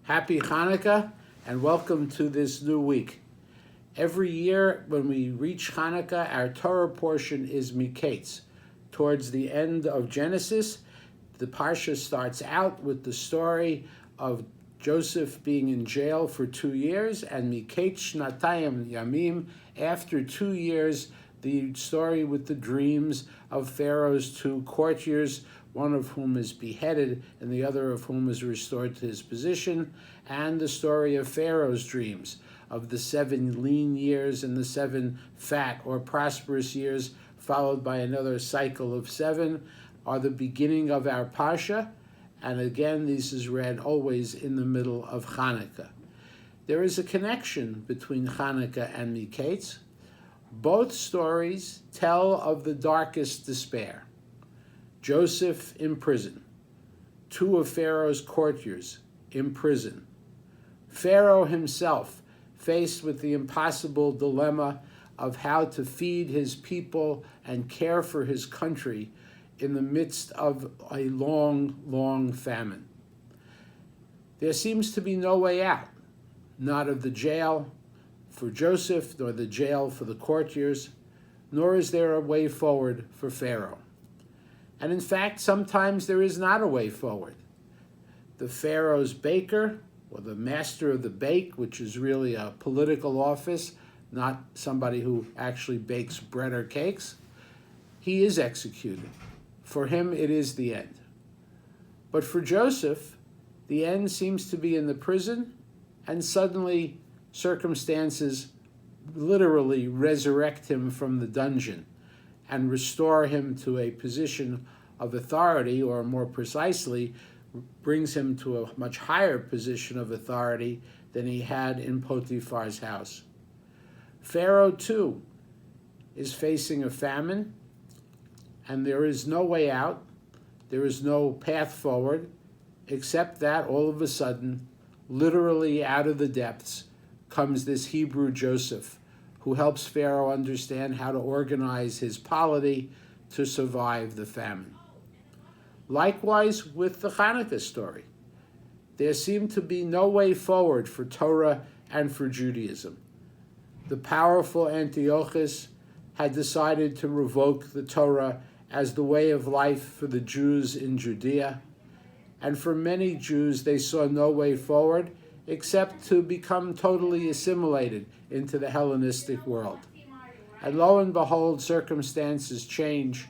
Happy Hanukkah and welcome to this new week. Every year when we reach Hanukkah, our Torah portion is Miketz. Towards the end of Genesis, the Parsha starts out with the story of Joseph being in jail for 2 years, and Miketz Shnatayim Yamim, after 2 years, the story with the dreams of Pharaoh's 2 courtiers, one of whom is beheaded and the other of whom is restored to his position, and the story of Pharaoh's dreams of the 7 lean years and the 7 fat or prosperous years, followed by another cycle of 7, are the beginning of our Parsha. And again, this is read always in the middle of Hanukkah. There is a connection between Hanukkah and Miketz. Both stories tell of the darkest despair. Joseph in prison, 2 of Pharaoh's courtiers in prison, Pharaoh himself faced with the impossible dilemma of how to feed his people and care for his country in the midst of a long, long famine. There seems to be no way out, not of the jail for Joseph, nor the jail for the courtiers, nor is there a way forward for Pharaoh. And in fact, sometimes there is not a way forward. The Pharaoh's baker, or the master of the bake, which is really a political office, not somebody who actually bakes bread or cakes, he is executed. For him, it is the end. But for Joseph, the end seems to be in the prison, and suddenly circumstances literally resurrect him from the dungeon and restore him to a position of authority, or more precisely, brings him to a much higher position of authority than he had in Potiphar's house. Pharaoh, too, is facing a famine, and there is no way out. There is no path forward, except that all of a sudden, literally out of the depths, comes this Hebrew Joseph, who helps Pharaoh understand how to organize his polity to survive the famine. Likewise with the Hanukkah story. There seemed to be no way forward for Torah and for Judaism. The powerful Antiochus had decided to revoke the Torah as the way of life for the Jews in Judea, and for many Jews they saw no way forward except to become totally assimilated into the Hellenistic world. And lo and behold, circumstances change.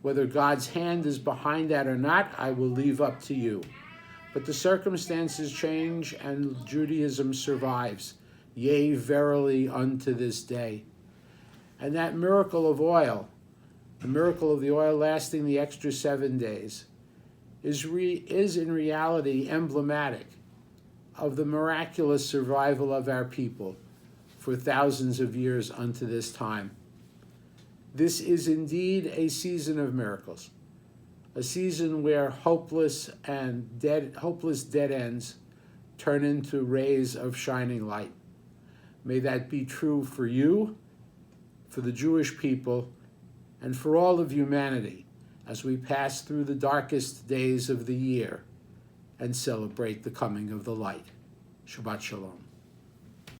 Whether God's hand is behind that or not, I will leave up to you. But the circumstances change and Judaism survives, yea, verily, unto this day. And that miracle of oil, the miracle of the oil lasting the extra 7 days, is in reality emblematic of the miraculous survival of our people for thousands of years unto this time. This is indeed a season of miracles, a season where hopeless dead ends turn into rays of shining light. May that be true for you, for the Jewish people, and for all of humanity as we pass through the darkest days of the year and celebrate the coming of the light. Shabbat Shalom.